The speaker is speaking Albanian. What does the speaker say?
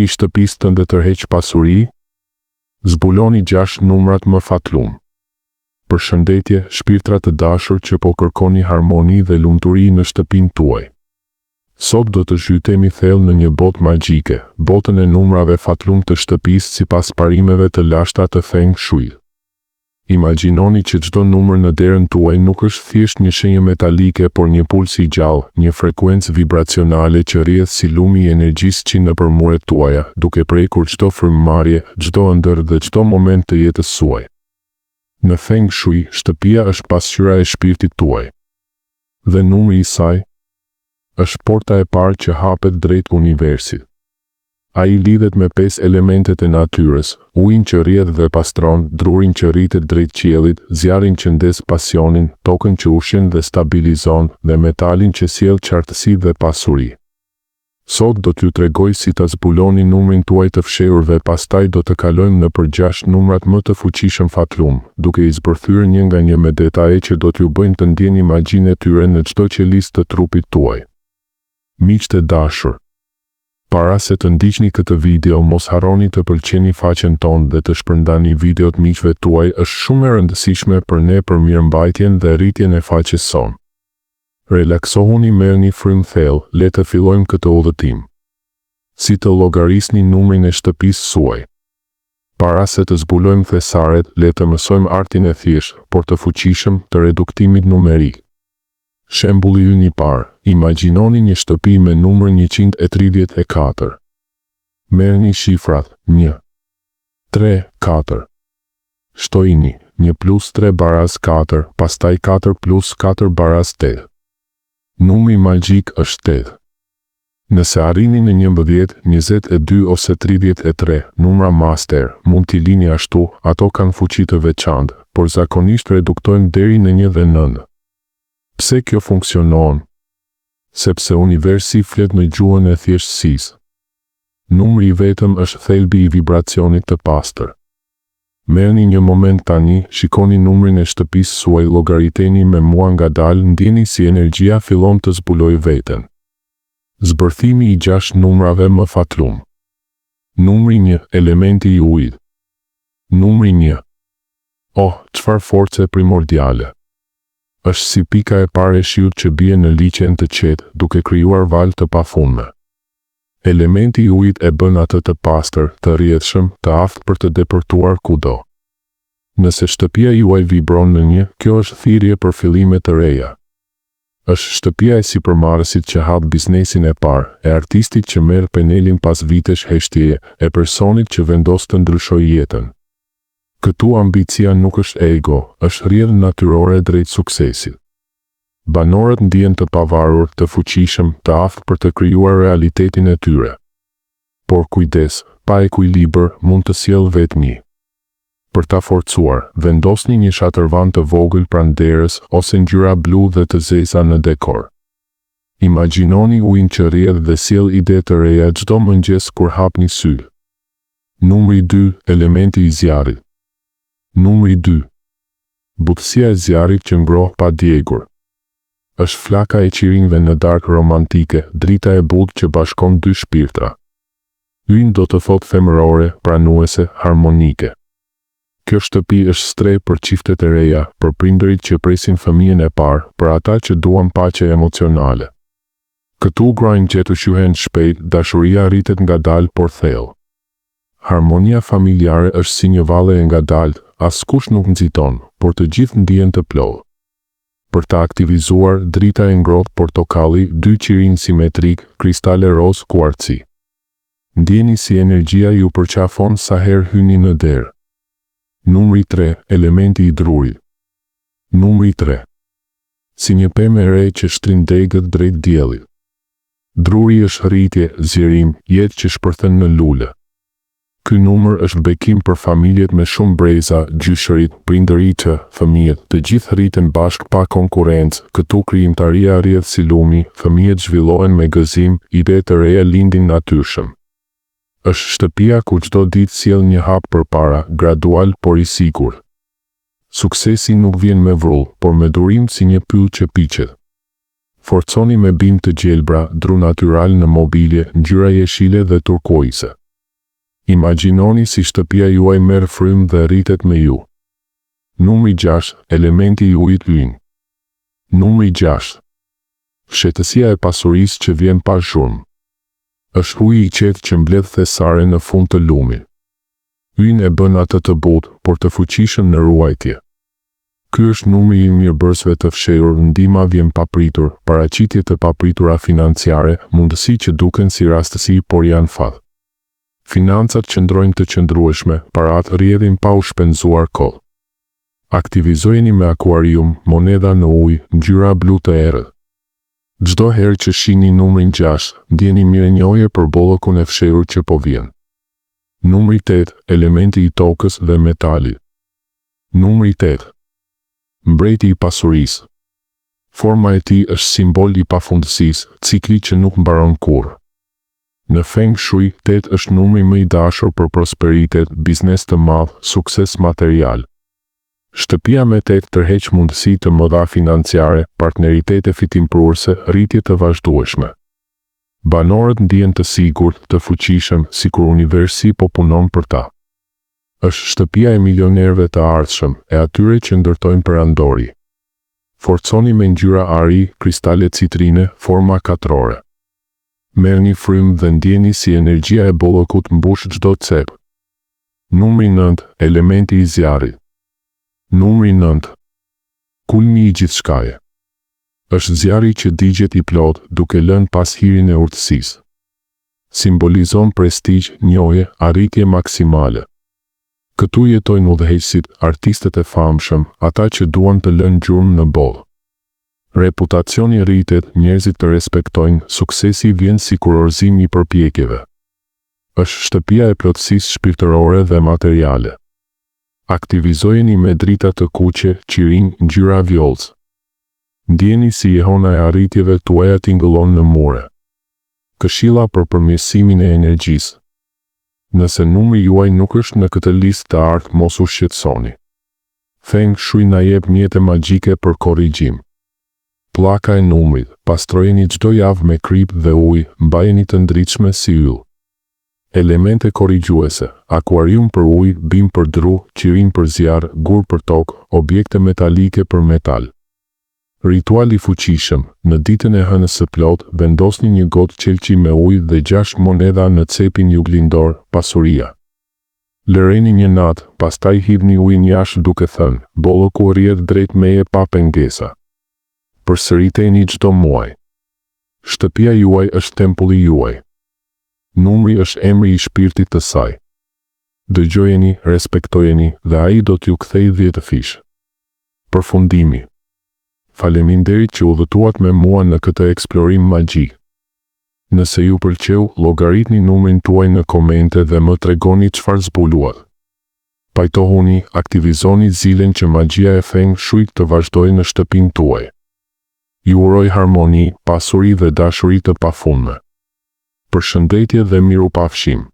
numri i shtëpisë tënde tërheq pasuri? Zbuloni 6 numrat më fatlum. Përshëndetje, shpirtra të dashur që po kërkoni harmoni dhe lumturi në shtëpinë tuaj. Sot do të zhytemi thellë në një botë magjike, botën e numrave fatlum të shtëpisë sipas parimeve të lashta të Feng Shui. Imagjinoni që çdo numër në derën tuaj nuk është thjesht një shenjë metalike, por një puls i gjallë, një frekuencë vibracionale që rrjedh si lumi i energjisë që nëpër muret tuaja, duke prekur çdo frymëmarrje, çdo ëndër dhe çdo moment të jetës suaj. Në Feng Shui, shtëpia është pasqyra e shpirtit tuaj. Dhe numri i saj është porta e parë që hapet drejt universit. Ai lidhet me 5 elementet e natyrës: ujin që rrjedh dhe pastron, drurin që rritet drejt qiellit, zjarrin që ndes pasionin, tokën që ushqen dhe stabilizon, dhe metalin që sjell qartësi dhe pasuri. Sot do t'ju tregoj si ta zbuloni numrin tuaj të fshehur dhe pastaj do të kalojmë nëpër 6 numrat më të fuqishëm fatlum, duke i zbërthyer një nga një me detaje që do t'ju bëjnë të ndjeni magjinë e tyre në çdo qelisë të trupit tuaj. Miqtë e dashur, para se të ndiqni këtë video, mos harroni të pëlqeni faqen tonë dhe të shpërndani videot miqve tuaj. Është shumë e rëndësishme për ne për mirëmbajtjen dhe rritjen e faqes sonë. Relaksohuni, merrni frymë thellë, le të fillojmë këtë udhëtim. Si të llogarisni numrin e shtëpisë suaj. Para se të zbulojmë thesaret, le të mësojmë artin e thjeshtë, por të fuqishëm të reduktimit numerik. Shembulli ynë i parë: imagjinoni një shtëpi me numër 134. Merrni shifrat 1, 3, 4. Shtojini 1 plus 3 baraz 4, pastaj 4 plus 4 baraz 8. Numri magjik është 8. Nëse arrini në 11, 22 ose 33 numra master, mund t'i lini ashtu, ato kanë fuqi të veçantë, por zakonisht reduktojnë deri në 1 dhe 9. Pse kjo funksionon? Sepse universi flet në gjuhën e thjeshtësisë. Numri vetëm është thelbi i vibracionit të pastër. Merrni një moment tani, shikoni numrin e shtëpisë suaj, llogariteni me mua ngadalë, ndjeni si energjia fillon të zbulojë veten. Zbërthimi i 6 numrave më fatlum. Numri 1, elementi i ujit. Numri 1. Oh, çfarë force primordiale! Është si pika e parë e shiut që bie në liqen të qetë, duke krijuar valë të pafundme. Elementi i ujit e bën atë të pastër, të rrjedhshëm, të aftë për të depërtuar kudo. Nëse shtëpia juaj vibron në 1, kjo është thirrje për fillime të reja. Është shtëpia e sipërmarrësit që hap biznesin e parë, e artistit që merr penelin pas vitesh heshtjeje, e personit që vendos të ndryshojë jetën. Këtu ambicia nuk është ego, është rrjedhë natyrore drejt suksesit. Banorët ndihen të pavarur, të fuqishëm, të aftë për të krijuar realitetin e tyre. Por kujdes, pa ekuilibër mund të sjellë vetmi. Për ta forcuar, vendosni një shatërvan të vogël pranë derës ose ngjyra blu dhe të zeza në dekor. Imagjinoni ujin që rrjedh dhe sjell ide të reja çdo mëngjes kur hapni sy. Numri 2, elementi i zjarrit. Numri 2. Butësia e zjarrit që ngroh pa djegur. Është flaka e qirinjve në darkë romantike, drita e butë që bashkon 2 shpirtra. Ynë do të thotë femërore, pranuese, harmonike. Kjo shtëpi është strej për çiftet e reja, për prindërit që presin fëmijën e parë, për ata që duan paqe emocionale. Këtu gruajnë që të shuhen shpejt, dashuria rritet ngadalë por thellë. Harmonia familjare është si një valle e ngadalë, askush nuk nxiton, por të gjithë ndihen të plotë. Për ta aktivizuar, drita e ngrohtë portokalli, 2 qirinj simetrik, kristale roz kuarci. Ndjeni si energjia ju përqafon sa herë hyni në derë. Numri 3, elementi i drurit. Numri 3. Si një pemë e re që shtrin degët drejt diellit. Druri është rritje, zgjerim, jetë që shpërthen në lule. Ky numër është bekim për familjet me shumë breza, gjyshërit, prindëritë, fëmijët, të gjithë rriten bashkë pa konkurrencë. Këtu krijimtaria rrjedh si lumi, fëmijët zhvillohen me gëzim, ide të reja lindin natyrshëm. Është shtëpia ku çdo ditë sjell një hap përpara, gradual por i sigurt. Suksesi nuk vjen me vrull, por me durim si një pyll që piqet. Forconi me bimë të gjelbra, dru natyral në mobilje, ngjyra jeshile dhe turkoise. Imagjinoni si shtëpia juaj merr frymë dhe rritet me ju. Numri 6, elementi i ujit ynë. Numri 6. Fshehtësia e pasurisë që vjen pa zhurmë. Është uji i qetë që mbledh thesare në fund të lumit. Ynë e bën atë të butë, por të fuqishëm në ruajtje. Ky është numri i mirëbërësve të fshehur, ndihma vjen papritur, paraqitje të papritura financiare, mundësi që duken si rastësi por janë fat. Financat qëndrojnë të qëndrueshme, paratë rrjedhin pa u shpenzuar kohë. Aktivizojeni me akuarium, monedha në ujë, ngjyra blu të errët. Çdo herë që shihni numrin 6, ndjeni mirënjohje për bollokun e fshehur që po vjen. Numri 8, elementi i tokës dhe metalit. Numri 8. Mbreti i pasurisë. Forma e tij është simbol i pafundësisë, cikli që nuk mbaron kurrë. Në Feng Shui, 8 është numri më i dashur për prosperitet, biznes të madh, sukses material. Shtëpia me 8 tërheq mundësi të mëdha financiare, partneritete fitimprurëse, rritje të vazhdueshme. Banorët ndihen të sigurt, të fuqishëm, sikur universi po punon për ta. Është shtëpia e milionerëve të ardhshëm, e atyre që ndërtojnë perandori. Forconi me ngjyra ari, kristale citrine, forma katrore. Merrni frymë dhe ndjeni si energjia e bollokut mbush çdo cep. Numri 9, elementi i zjarrit. Numri 9. Kulmi i gjithçkaje. Është zjarri që digjet i plot, duke lënë pas hirin e urtësisë. Simbolizon prestigj, njohje, arritje maksimale. Këtu jetojnë udhëheqësit, artistët e famshëm, ata që duan të lënë gjurmë në bollë. Reputacioni rritet, njerëzit të respektojnë, suksesi vjen si kurorëzim i përpjekjeve. Është shtëpia e plotësisë shpirtërore dhe materiale. Aktivizojeni me drita të kuqe, qirin, ngjyra vjollcë. Ndjeni si jehona e arritjeve tuaja tingëllon në mure. Këshilla për përmirësimin e energjisë. Nëse numri juaj nuk është në këtë listë të artë, mos u shqetësoni. Feng Shui na jep mjete magjike për korrigjim. Pllaka e numrit, pastrojeni çdo javë me krip dhe ujë, mbajeni të ndritshme si yll. Elemente korrigjuese, akuarium për ujë, bim për dru, qirin për zjarr, gur për tokë, objekte metalike për metal. Ritual i fuqishëm, në ditën e hënës së plot, vendosni një gotë qelçi me ujë dhe 6 monedha në cepin juglindor, pasuria. Lëreni një natë, pastaj hidhni ujin jashtë duke thënë, bolloku rrjedh drejt meje pa pengesa. Përsëriteni çdo muaj. Shtëpia juaj është tempulli juaj. Numri është emri i shpirtit të saj. Dëgjojeni, respektojeni dhe ai do t'ju kthejë 10 fish. Përfundimi. Faleminderit që udhëtuat me mua në këtë eksplorim magjik. Nëse ju pëlqeu, llogaritni numrin tuaj në komente dhe më tregoni çfarë zbuluat. Pajtohuni, aktivizoni zilen që magjia e Feng Shui të vazhdojë në shtëpinë tuaj. Ju uroj harmoni, pasuri dhe dashuri të pafundme. Përshëndetje dhe mirupafshim.